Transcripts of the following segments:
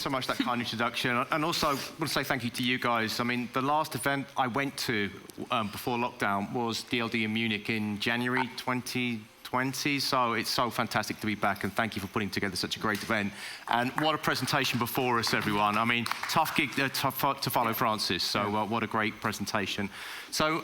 so much for that kind introduction. And also, I want to say thank you to you guys. I mean, the last event I went to before lockdown was DLD in Munich in January 2020. So it's so fantastic to be back, and thank you for putting together such a great event. And what a presentation before us, everyone. I mean, tough gig to follow Francis. So what a great presentation. So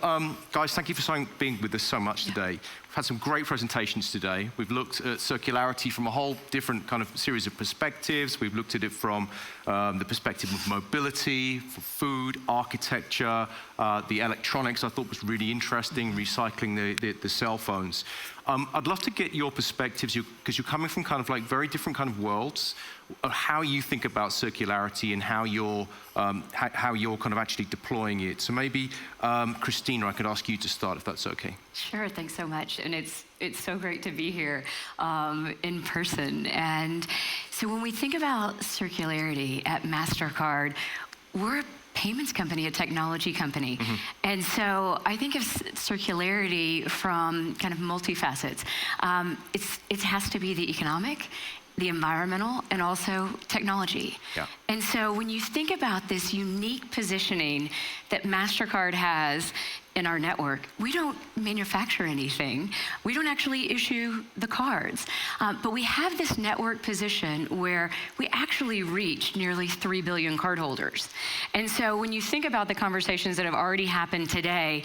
guys, thank you for being with us so much today. We've had some great presentations today. We've looked at circularity from a whole different kind of series of perspectives. We've looked at it from the perspective of mobility, for food, architecture, the electronics I thought was really interesting, recycling the cell phones. I'd love to get your perspectives, because you're coming from kind of like very different kind of worlds, of how you think about circularity and how you're kind of actually deploying it. So maybe, Kristina, I could ask you to start, if that's okay. Sure, thanks so much. And it's so great to be here in person. And so when we think about circularity at Mastercard, we're a payments company, a technology company. Mm-hmm. And so I think of circularity from kind of multifacets. It has to be the economic, the environmental, and also technology. Yeah. And so when you think about this unique positioning that Mastercard has in our network, we don't manufacture anything. We don't actually issue the cards. But we have this network position where we actually reach nearly 3 billion cardholders. And so when you think about the conversations that have already happened today,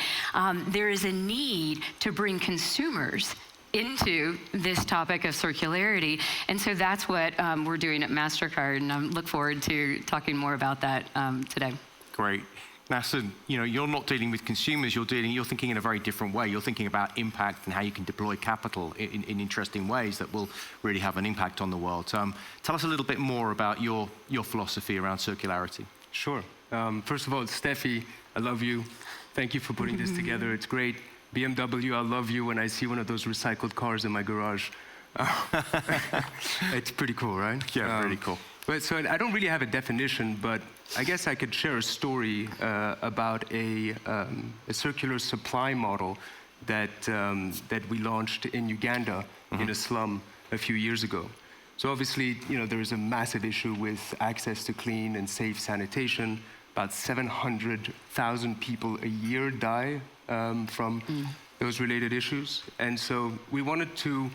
there is a need to bring consumers into this topic of circularity. And so that's what we're doing at Mastercard, and I look forward to talking more about that today. Great. Nachson, you're not dealing with consumers, you're thinking in a very different way. You're thinking about impact and how you can deploy capital in interesting ways that will really have an impact on the world. Tell us a little bit more about your philosophy around circularity. Sure. First of all, Steffi, I love you. Thank you for putting this together. It's great. BMW, I love you when I see one of those recycled cars in my garage. It's pretty cool, right? Yeah, pretty cool. But so I don't really have a definition, but I guess I could share a story about a circular supply model that we launched in Uganda, in a slum a few years ago. So obviously, there is a massive issue with access to clean and safe sanitation. About 700,000 people a year die from those related issues. And so we wanted to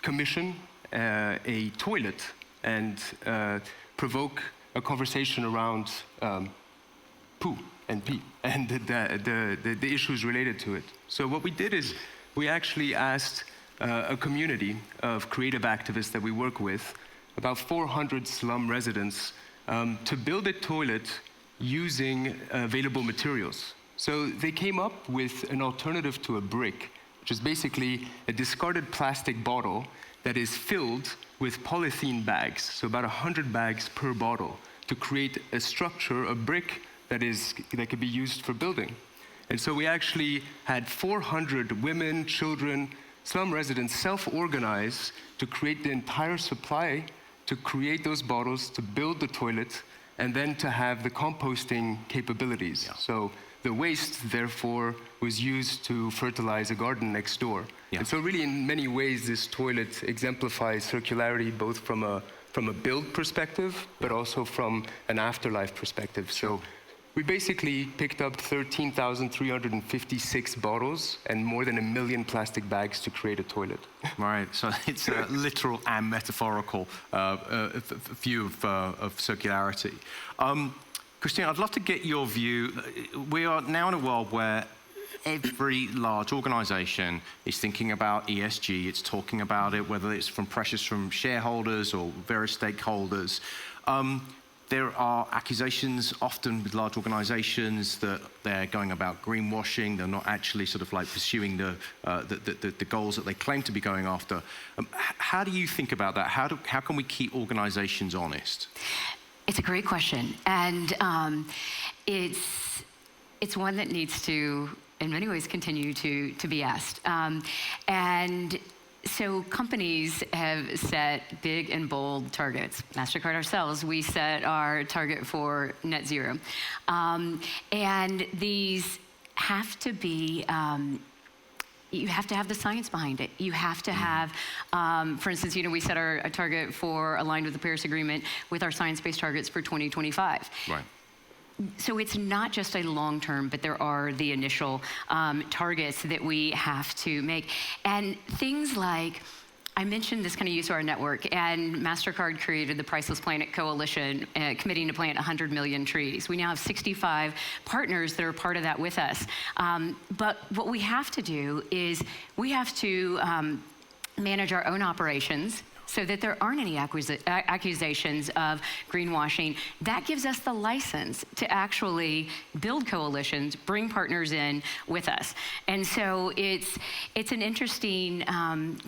commission a toilet and provoke a conversation around poo and pee and the issues related to it. So what we did is we actually asked a community of creative activists that we work with, about 400 slum residents, to build a toilet using available materials. So they came up with an alternative to a brick, which is basically a discarded plastic bottle that is filled with polythene bags, so about 100 bags per bottle, to create a structure, a brick that could be used for building. And so we actually had 400 women, children, slum residents self-organize to create the entire supply, to create those bottles, to build the toilet, and then to have the composting capabilities. Yeah. So the waste, therefore, was used to fertilize a garden next door. Yeah. And so really, in many ways, this toilet exemplifies circularity, both from a build perspective, but also from an afterlife perspective. So we basically picked up 13,356 bottles and more than 1 million plastic bags to create a toilet. Right, so it's a literal and metaphorical view of circularity. Kristina, I'd love to get your view. We are now in a world where every large organization is thinking about ESG. It's talking about it, whether it's from pressures from shareholders or various stakeholders. There are accusations often with large organizations that they're going about greenwashing. They're not actually sort of like pursuing the goals that they claim to be going after. How do you think about that? How can we keep organizations honest? It's a great question, and it's one that needs to, in many ways, continue to be asked. And so companies have set big and bold targets. Mastercard ourselves, we set our target for net zero. And these have to be you have to have the science behind it. You have to have, for instance, we set a target for aligned with the Paris Agreement with our science-based targets for 2025. Right. So it's not just a long term, but there are the initial targets that we have to make. And things like, I mentioned this kind of use of our network, and Mastercard created the Priceless Planet Coalition, committing to plant 100 million trees. We now have 65 partners that are part of that with us. But what we have to do is we have to manage our own operations so that there aren't any accusations of greenwashing. That gives us the license to actually build coalitions, bring partners in with us. And so it's an interesting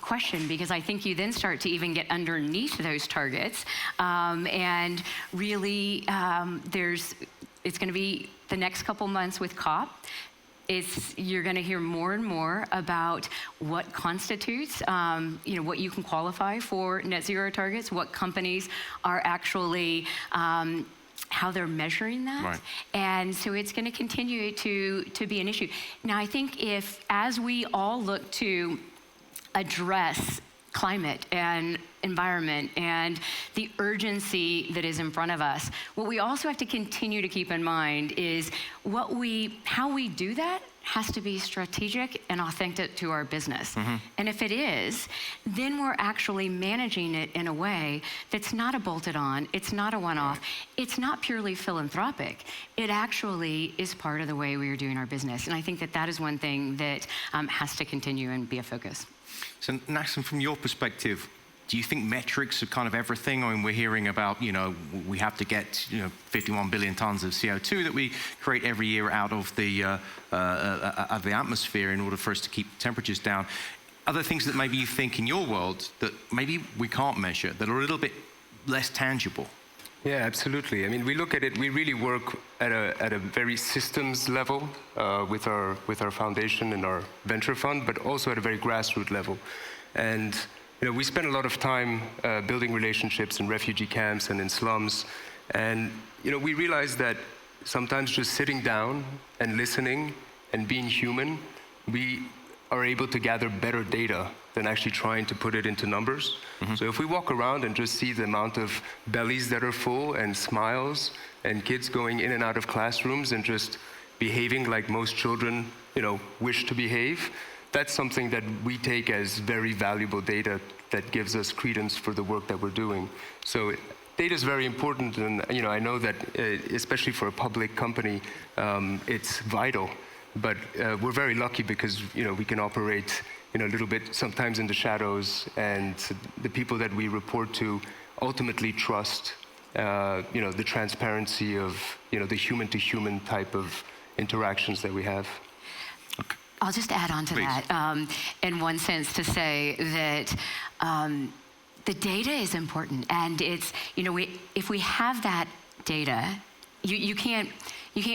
question, because I think you then start to even get underneath those targets, and really it's going to be the next couple months with COP. You're going to hear more and more about what constitutes, what you can qualify for net zero targets, what companies are actually, how they're measuring that. Right. And so it's going to continue to be an issue. Now, I think as we all look to address climate and environment and the urgency that is in front of us, what we also have to continue to keep in mind is how we do that has to be strategic and authentic to our business. And if it is, then we're actually managing it in a way that's not a bolted on, it's not a one-off, it's not purely philanthropic. It actually is part of the way we are doing our business. And I think that is one thing that has to continue and be a focus. So, Nachson, from your perspective, do you think metrics are kind of everything? I mean, we're hearing about, we have to get, 51 billion tons of CO2 that we create every year out of the atmosphere in order for us to keep temperatures down. Other things that maybe you think in your world that maybe we can't measure, that are a little bit less tangible? Yeah, absolutely. I mean, we look at it, we really work at a very systems level with our foundation and our venture fund, but also at a very grassroots level. And we spend a lot of time building relationships in refugee camps and in slums. And we realize that sometimes just sitting down and listening and being human, we are able to gather better data than actually trying to put it into numbers. So if we walk around and just see the amount of bellies that are full and smiles and kids going in and out of classrooms and just behaving like most children, wish to behave, that's something that we take as very valuable data that gives us credence for the work that we're doing. So data is very important, and I know that especially for a public company, it's vital. But we're very lucky because we can operate a little bit sometimes in the shadows, and the people that we report to ultimately trust the transparency of the human-to-human type of interactions that we have. Okay. I'll just add on to Please. that, in one sense, to say that the data is important, and it's if we have that data, you can't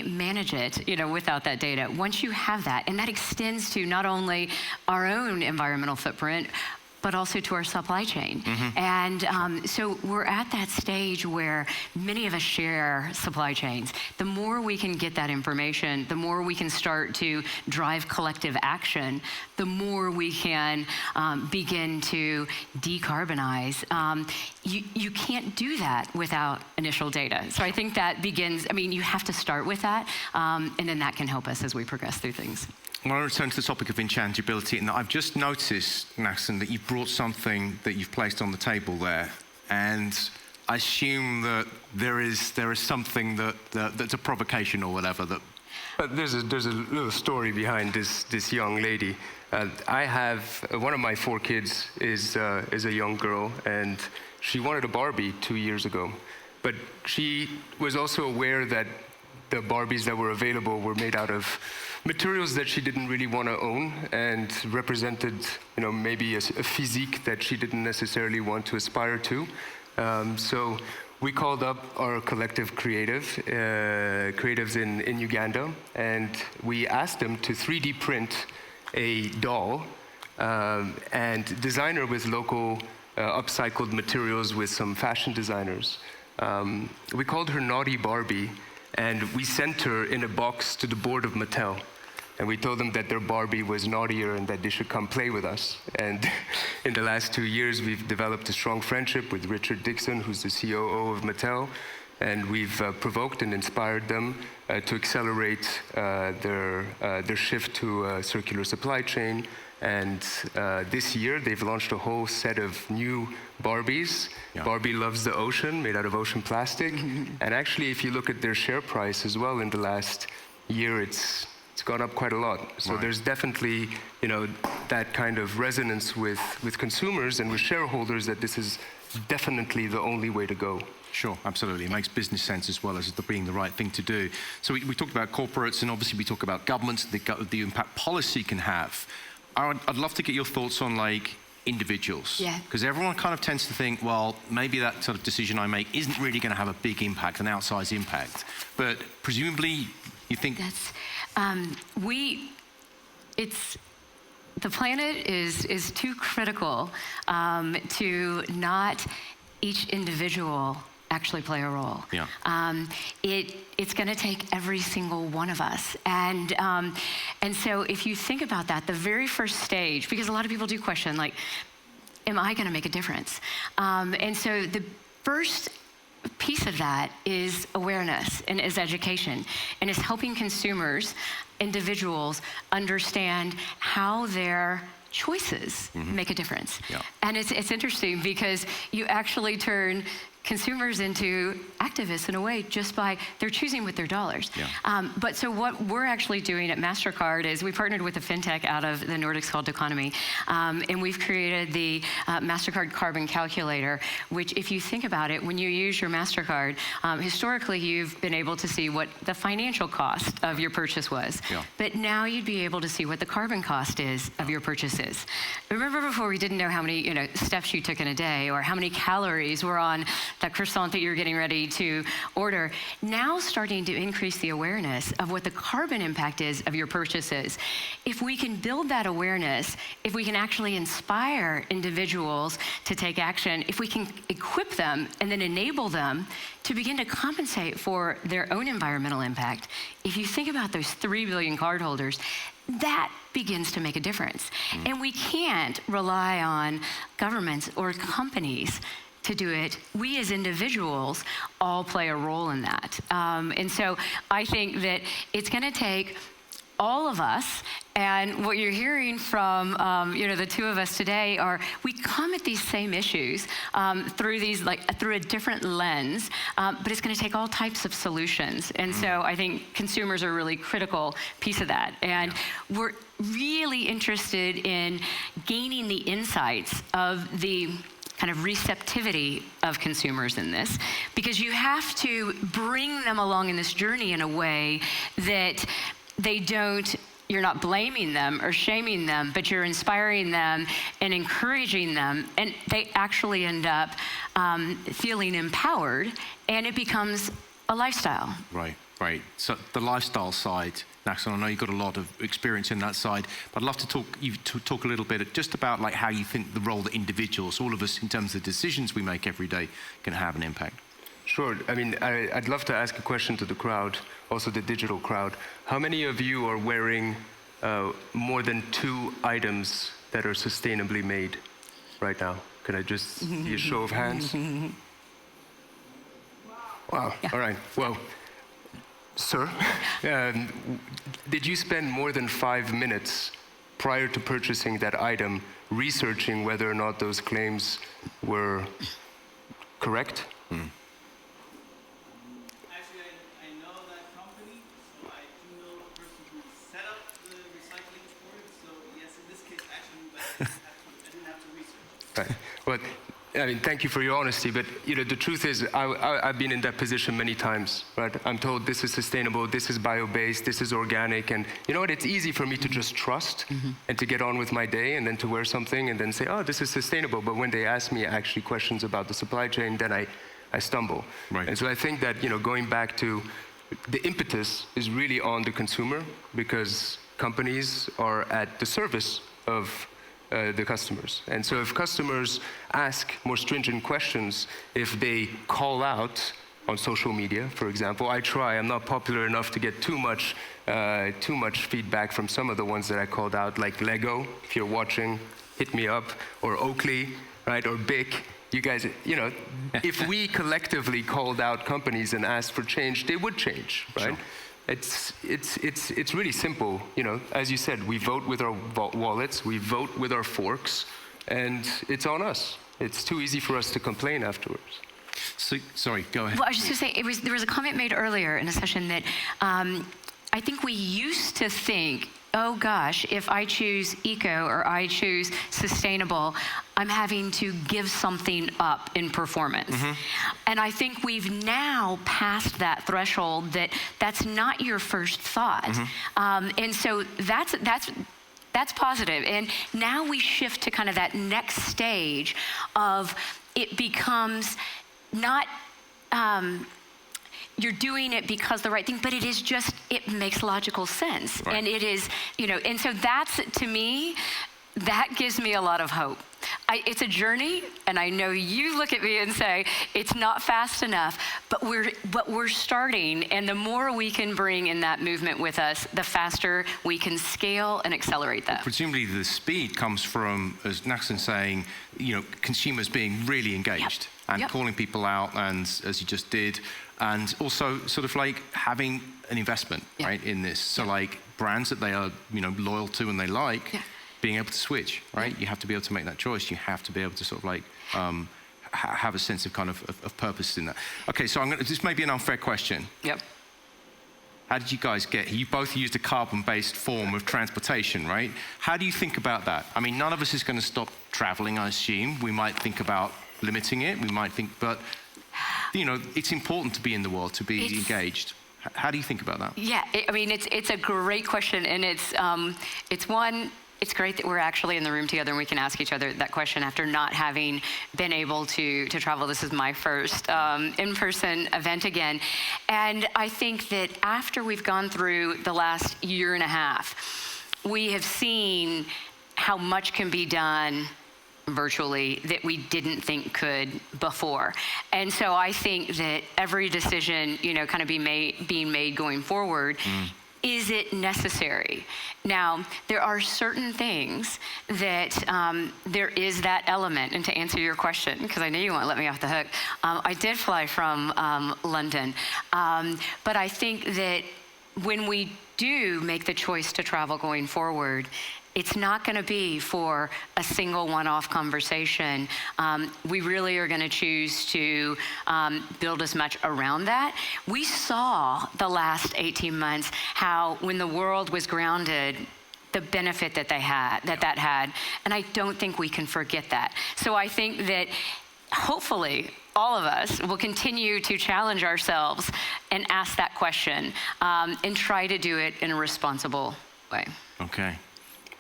manage it, without that data. Once you have that, and that extends to not only our own environmental footprint, but also to our supply chain. And so we're at that stage where many of us share supply chains. The more we can get that information, the more we can start to drive collective action, the more we can begin to decarbonize. You can't do that without initial data. So I think that begins, you have to start with that, and then that can help us as we progress through things. I want to return to the topic of intangibility, and I've just noticed, Nachson, that you've brought something that you've placed on the table there, and I assume that there is something that's a provocation or whatever that. There's a little story behind this young lady. I have one of my 4 kids is a young girl, and she wanted a Barbie 2 years ago, but she was also aware that the Barbies that were available were made out of materials that she didn't really want to own and represented, maybe a physique that she didn't necessarily want to aspire to. So we called up our collective creatives in Uganda, and we asked them to 3D print a doll and design her with local upcycled materials with some fashion designers. We called her Naughty Barbie, and we sent her in a box to the Board of Mattel. and we told them that their Barbie was naughtier and that they should come play with us. And in the last 2 years, we've developed a strong friendship with Richard Dixon, who's the COO of Mattel, and we've provoked and inspired them to accelerate their shift to a circular supply chain. And this year, they've launched a whole set of new Barbies. Yeah. Barbie loves the ocean, made out of ocean plastic. And actually, if you look at their share price as well in the last year, it's gone up quite a lot. So Right. there's definitely, that kind of resonance with consumers and with shareholders that this is definitely the only way to go. Sure, absolutely. It makes business sense as well as being the right thing to do. So we talked about corporates, and obviously we talk about governments, the impact policy can have. I'd love to get your thoughts on individuals. Yeah. Because everyone kind of tends to think, well, maybe that sort of decision I make isn't really going to have a big impact, an outsized impact. But presumably, you think... That's, the planet is too critical to not each individual actually play a role. Yeah. It's going to take every single one of us, and so if you think about that, the very first stage, because a lot of people do question, am I going to make a difference? And so the first piece of that is awareness and is education, and is helping consumers, individuals, understand how their choices make a difference. Yeah. And it's interesting because you actually turn consumers into activists in a way just by they're choosing with their dollars. Yeah. But so what we're actually doing at Mastercard is we partnered with a fintech out of the Nordics called Economy, and we've created the Mastercard Carbon Calculator, which if you think about it, when you use your Mastercard, historically you've been able to see what the financial cost of your purchase was. Yeah. But now you'd be able to see what the carbon cost is of your purchases. Remember before we didn't know how many steps you took in a day or how many calories were on that croissant that you're getting ready to order. Now starting to increase the awareness of what the carbon impact is of your purchases. If we can build that awareness, if we can actually inspire individuals to take action, if we can equip them and then enable them to begin to compensate for their own environmental impact, if you think about those 3 billion cardholders, that begins to make a difference. And we can't rely on governments or companies to do it. We as individuals all play a role in that. And so I think that it's going to take all of us, and what you're hearing from the two of us today are we come at these same issues through a different lens, but it's going to take all types of solutions. And so I think consumers are a really critical piece of that. And we're really interested in gaining the insights of the kind of receptivity of consumers in this, because you have to bring them along in this journey in a way that you're not blaming them or shaming them, but you're inspiring them and encouraging them, and they actually end up feeling empowered, and it becomes a lifestyle. Right. So the lifestyle side, Nachson, I know you've got a lot of experience in that side, but I'd love to talk a little bit just about how you think the role that individuals, all of us in terms of the decisions we make every day, can have an impact. Sure. I mean, I'd love to ask a question to the crowd, also the digital crowd. How many of you are wearing more than 2 items that are sustainably made right now? Can I just see a show of hands? Wow. Yeah. All right. Well, sir, did you spend more than 5 minutes prior to purchasing that item researching whether or not those claims were correct? Actually, I know that company, so I do know the person who set up the recycling for it. So yes, in this case, actually, I didn't have to research. Right. Well, I mean, thank you for your honesty, but the truth is, I've been in that position many times, right? I'm told this is sustainable, this is bio-based, this is organic, and you know what? It's easy for me to just trust and to get on with my day, and then to wear something, and then say, oh, this is sustainable. But when they ask me actually questions about the supply chain, then I stumble. Right. And so I think that going back to the impetus is really on the consumer, because companies are at the service of the customers. And so if customers ask more stringent questions, if they call out on social media, for example. I try. I'm not popular enough to get too much feedback from some of the ones that I called out, like Lego. If you're watching, hit me up, or Oakley, right, or Bic. You guys, you know, if we collectively called out companies and asked for change, they would change, right? Sure. It's really simple, you know. As you said, we vote with our wallets, we vote with our forks, and it's on us. It's too easy for us to complain afterwards. So, sorry, go ahead. Well, I was just going to say, there was a comment made earlier in a session that I think we used to think, oh gosh, if I choose eco or I choose sustainable, I'm having to give something up in performance. And I think we've now passed that threshold that that's not your first thought. And so that's positive. And now we shift to kind of that next stage of it becomes not, you're doing it because the right thing, but it is just, it makes logical sense. Right. And it is, you know, and so that's, to me, that gives me a lot of hope. It's a journey, and I know you look at me and say, it's not fast enough, but we're starting, and the more we can bring in that movement with us, the faster we can scale and accelerate that. Presumably the speed comes from, as Nachson saying, you know, consumers being really engaged and calling people out, and as you just did, and also sort of like having an investment, right, in this. So like brands that they are, you know, loyal to and they like, being able to switch, right? You have to be able to make that choice. You have to be able to sort of like have a sense of kind of purpose in that. Okay, so this may be an unfair question. How did you guys get here? You both used a carbon-based form of transportation, right? How do you think about that? I mean, none of us is going to stop traveling, I assume. We might think about limiting it. We might think, but you know, it's important to be in the world, to be engaged. How do you think about that? Yeah, I mean, it's a great question, and it's one. It's great that we're actually in the room together and we can ask each other that question after not having been able to travel. This is my first in-person event again. And I think that after we've gone through the last year and a half, we have seen how much can be done virtually that we didn't think could before. And so I think that every decision, you know, kind of being made going forward, is it necessary? Now, there are certain things that there is that element, and to answer your question, because I know you won't let me off the hook, I did fly from London, but I think that when we do make the choice to travel going forward, it's not going to be for a single one-off conversation. We really are going to choose to build as much around that. We saw the last 18 months how when the world was grounded, the benefit that that had, and I don't think we can forget that. So I think that hopefully all of us will continue to challenge ourselves and ask that question and try to do it in a responsible way. Okay.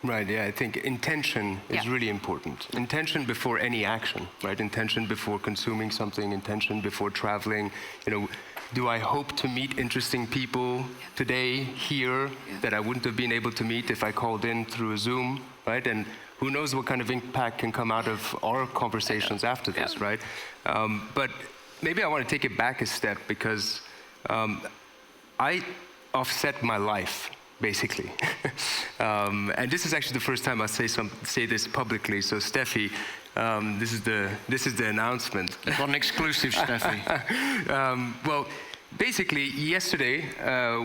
Right, yeah, I think intention is really important. Intention before any action, right? Intention before consuming something, intention before traveling. You know, do I hope to meet interesting people today, here, that I wouldn't have been able to meet if I called in through a Zoom, right? And who knows what kind of impact can come out of our conversations after this, right? But maybe I want to take it back a step because I offset my life, basically. And this is actually the first time I say this publicly. So Steffi, this is the announcement. You've got an exclusive, Steffi. Well, basically, yesterday,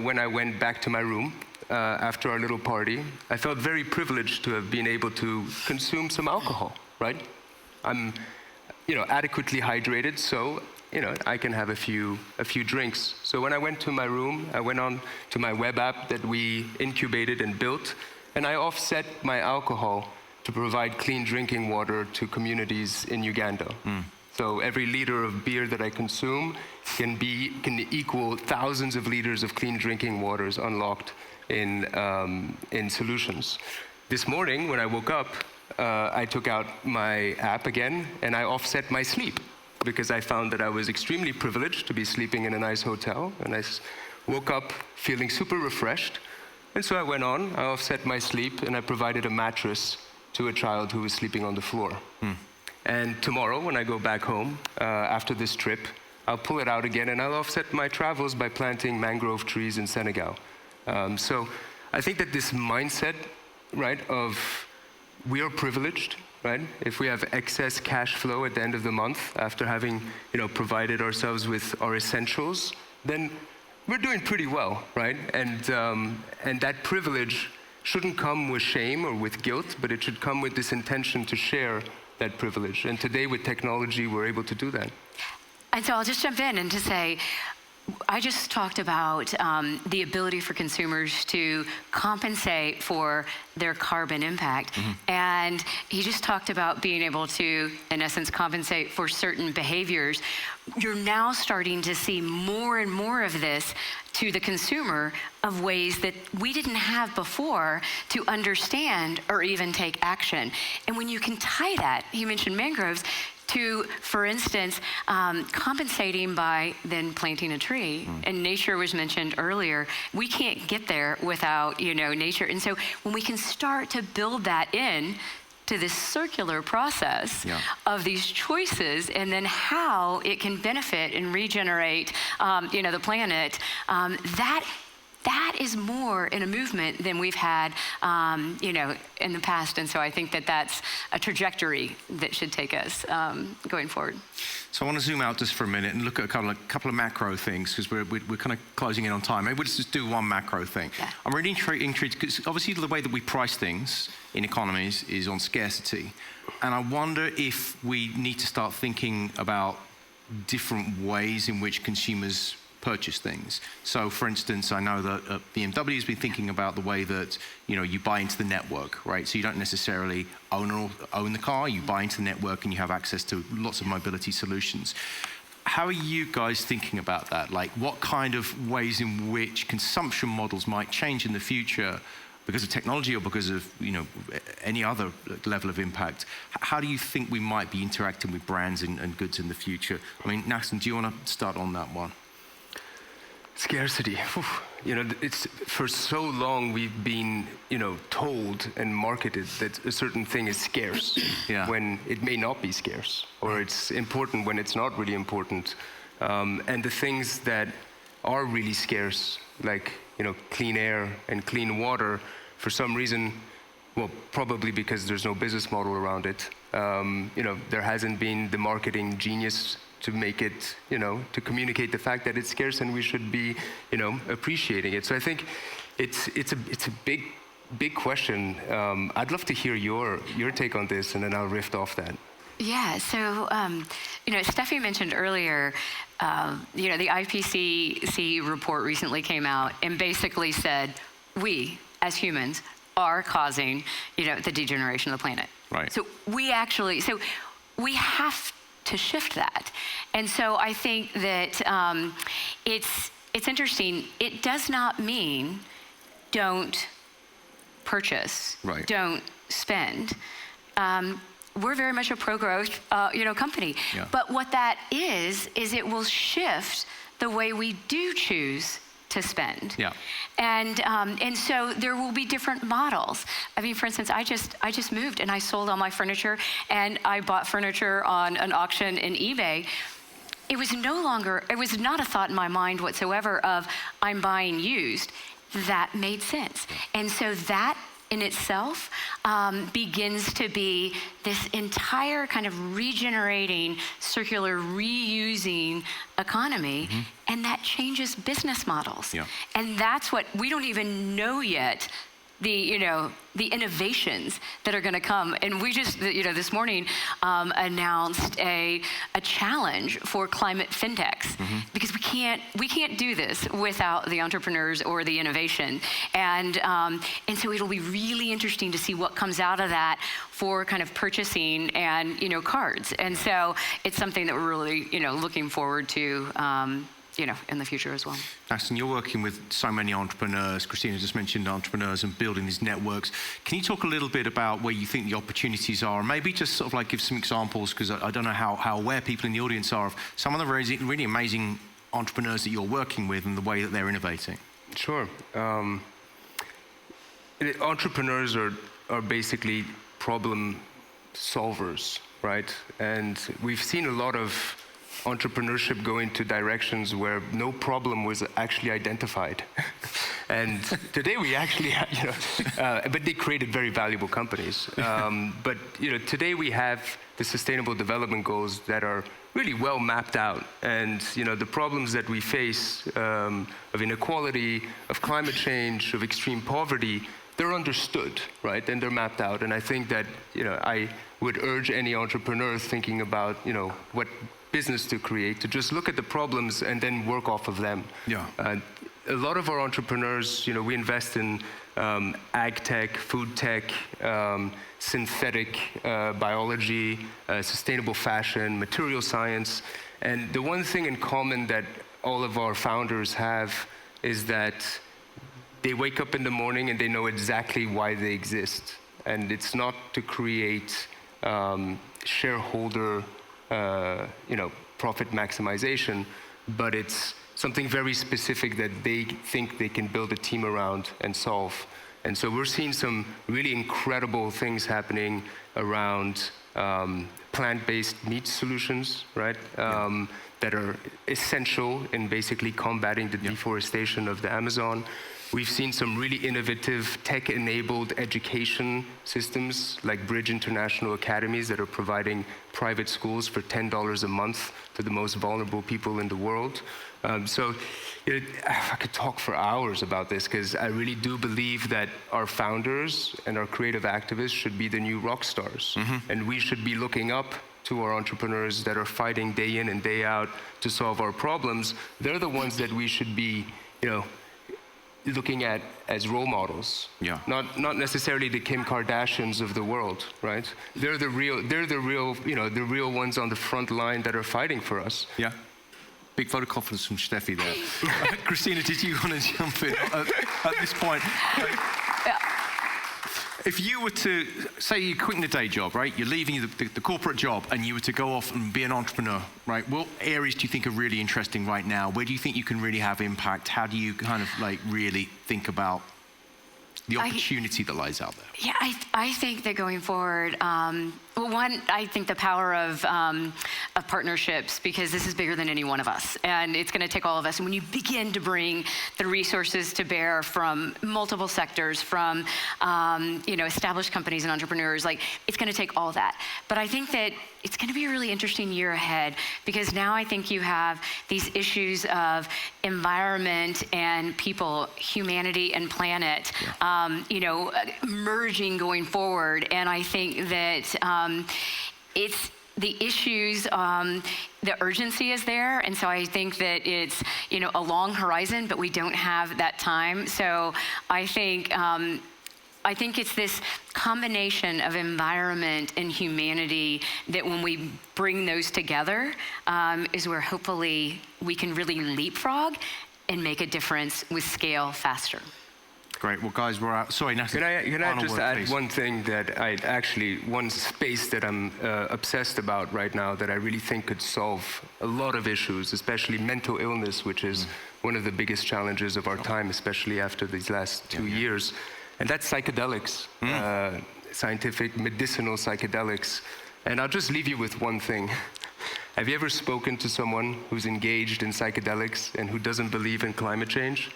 when I went back to my room after our little party, I felt very privileged to have been able to consume some alcohol, right? I'm, you know, adequately hydrated, so you know, I can have a few drinks. So when I went to my room, I went on to my web app that we incubated and built, and I offset my alcohol to provide clean drinking water to communities in Uganda. So every liter of beer that I consume can equal thousands of liters of clean drinking waters unlocked in solutions. This morning, when I woke up, I took out my app again, and I offset my sleep, because I found that I was extremely privileged to be sleeping in a nice hotel, and I woke up feeling super refreshed. And so I went on, I offset my sleep, and I provided a mattress to a child who was sleeping on the floor. And tomorrow, when I go back home, after this trip, I'll pull it out again, and I'll offset my travels by planting mangrove trees in Senegal. So I think that this mindset, right, of we are privileged, right? If we have excess cash flow at the end of the month after having, provided ourselves with our essentials, then we're doing pretty well, right? And that privilege shouldn't come with shame or with guilt, but it should come with this intention to share that privilege. And today with technology, we're able to do that. And so I'll just jump in and to say, I just talked about the ability for consumers to compensate for their carbon impact. And he just talked about being able to, in essence, compensate for certain behaviors. You're now starting to see more and more of this to the consumer of ways that we didn't have before to understand or even take action. And when you can tie that, you mentioned mangroves, to, for instance, compensating by then planting a tree. And nature was mentioned earlier. We can't get there without, nature. And so when we can start to build that in to this circular process of these choices, and then how it can benefit and regenerate, the planet, that is more in a movement than we've had, in the past. And so I think that that's a trajectory that should take us going forward. So I want to zoom out just for a minute and look at a couple of macro things, because we're kind of closing in on time. Maybe we'll just do one macro thing. Yeah. I'm really intrigued, because obviously the way that we price things in economies is on scarcity. And I wonder if we need to start thinking about different ways in which consumers purchase things. So, for instance, I know that BMW has been thinking about the way that you buy into the network, right? So you don't necessarily own the car. You buy into the network, and you have access to lots of mobility solutions. How are you guys thinking about that? Like, what kind of ways in which consumption models might change in the future because of technology or because of any other level of impact? How do you think we might be interacting with brands and goods in the future? I mean, Nachson, do you want to start on that one? Scarcity. It's for so long we've been, told and marketed that a certain thing is scarce when it may not be scarce, or it's important when it's not really important. And the things that are really scarce, like clean air and clean water, for some reason, well, probably because there's no business model around it, there hasn't been the marketing genius to make it, to communicate the fact that it's scarce and we should be, appreciating it. So I think it's a big question. I'd love to hear your take on this, and then I'll riff off that. Yeah, so, Steffi mentioned earlier, the IPCC report recently came out and basically said, we, as humans, are causing, the degeneration of the planet. Right. So we have to shift that. And so I think that it's interesting. It does not mean don't purchase, don't spend. We're very much a pro-growth, company. Yeah. But what that is it will shift the way we do choose to spend. Yeah. And so there will be different models. I mean, for instance, I just moved and I sold all my furniture, and I bought furniture on an auction in eBay. It was not a thought in my mind whatsoever of I'm buying used. That made sense. And so that in itself begins to be this entire kind of regenerating, circular, reusing economy, and that changes business models. Yeah. And that's what we don't even know yet. The innovations that are going to come, and we just this morning announced a challenge for climate fintechs, because we can't do this without the entrepreneurs or the innovation, and so it'll be really interesting to see what comes out of that for kind of purchasing and cards, and so it's something that we're really looking forward to. In the future as well. Nachson, you're working with so many entrepreneurs. Kristina just mentioned entrepreneurs and building these networks. Can you talk a little bit about where you think the opportunities are? Maybe just sort of like give some examples, because I don't know how aware people in the audience are of some of the really amazing entrepreneurs that you're working with and the way that they're innovating. Sure. Entrepreneurs are basically problem solvers, right? And we've seen a lot of entrepreneurship go into directions where no problem was actually identified. And today we actually have, but they created very valuable companies. But today we have the Sustainable Development Goals that are really well mapped out. And the problems that we face of inequality, of climate change, of extreme poverty, they're understood, right? And they're mapped out. And I think that I would urge any entrepreneur thinking about what business to create to just look at the problems and then work off of them. Yeah. A lot of our entrepreneurs, we invest in ag tech, food tech, synthetic biology, sustainable fashion, material science. And the one thing in common that all of our founders have is that they wake up in the morning and they know exactly why they exist. And it's not to create shareholder profit maximization, but it's something very specific that they think they can build a team around and solve. And so we're seeing some really incredible things happening around plant-based meat solutions, right? That are essential in basically combating the deforestation of the Amazon. We've seen some really innovative tech-enabled education systems like Bridge International Academies that are providing private schools for $10 a month to the most vulnerable people in the world. So I could talk for hours about this because I really do believe that our founders and our creative activists should be the new rock stars. And we should be looking up to our entrepreneurs that are fighting day in and day out to solve our problems. They're the ones that we should be, looking at as role models. Yeah. Not necessarily the Kim Kardashians of the world, right? They're the real ones on the front line that are fighting for us. Yeah. Big vote of confidence from Steffi there. Kristina, did you want to jump in at this point? If you were to, say you're quitting the day job, right? You're leaving the corporate job and you were to go off and be an entrepreneur, right? What areas do you think are really interesting right now? Where do you think you can really have impact? How do you kind of really think about the opportunity that lies out there? Yeah, I think that going forward, well, one, I think the power of partnerships, because this is bigger than any one of us, and it's going to take all of us. And when you begin to bring the resources to bear from multiple sectors, from established companies and entrepreneurs, it's going to take all that. But I think that it's going to be a really interesting year ahead, because now I think you have these issues of environment and people, humanity and planet, merging going forward. And I think that it's the issues, the urgency is there. And so I think that it's, a long horizon, but we don't have that time. So I think it's this combination of environment and humanity that when we bring those together is where hopefully we can really leapfrog and make a difference with scale faster. Great. Well, guys, we're out. Sorry, Nachson. Can I just add one thing that one space that I'm obsessed about right now that I really think could solve a lot of issues, especially mental illness, which is one of the biggest challenges of our time, especially after these last 2 years. And that's psychedelics, scientific, medicinal psychedelics. And I'll just leave you with one thing. Have you ever spoken to someone who's engaged in psychedelics and who doesn't believe in climate change?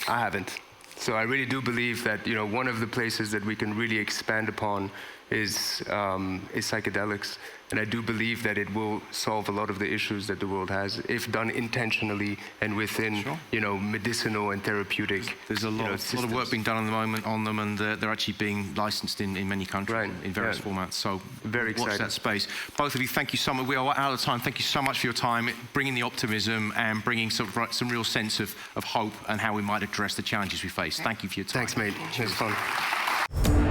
I haven't. So I really do believe that one of the places that we can really expand upon is psychedelics. And I do believe that it will solve a lot of the issues that the world has if done intentionally and within medicinal and therapeutic. There's a lot of work being done at the moment on them, and they're actually being licensed in many countries in various formats. So very exciting. Watch that space. Both of you, thank you so much. We are out of time. Thank you so much for your time, bringing the optimism and bringing some real sense of hope and how we might address the challenges we face. Thank you for your time. Thanks, mate. It was fun.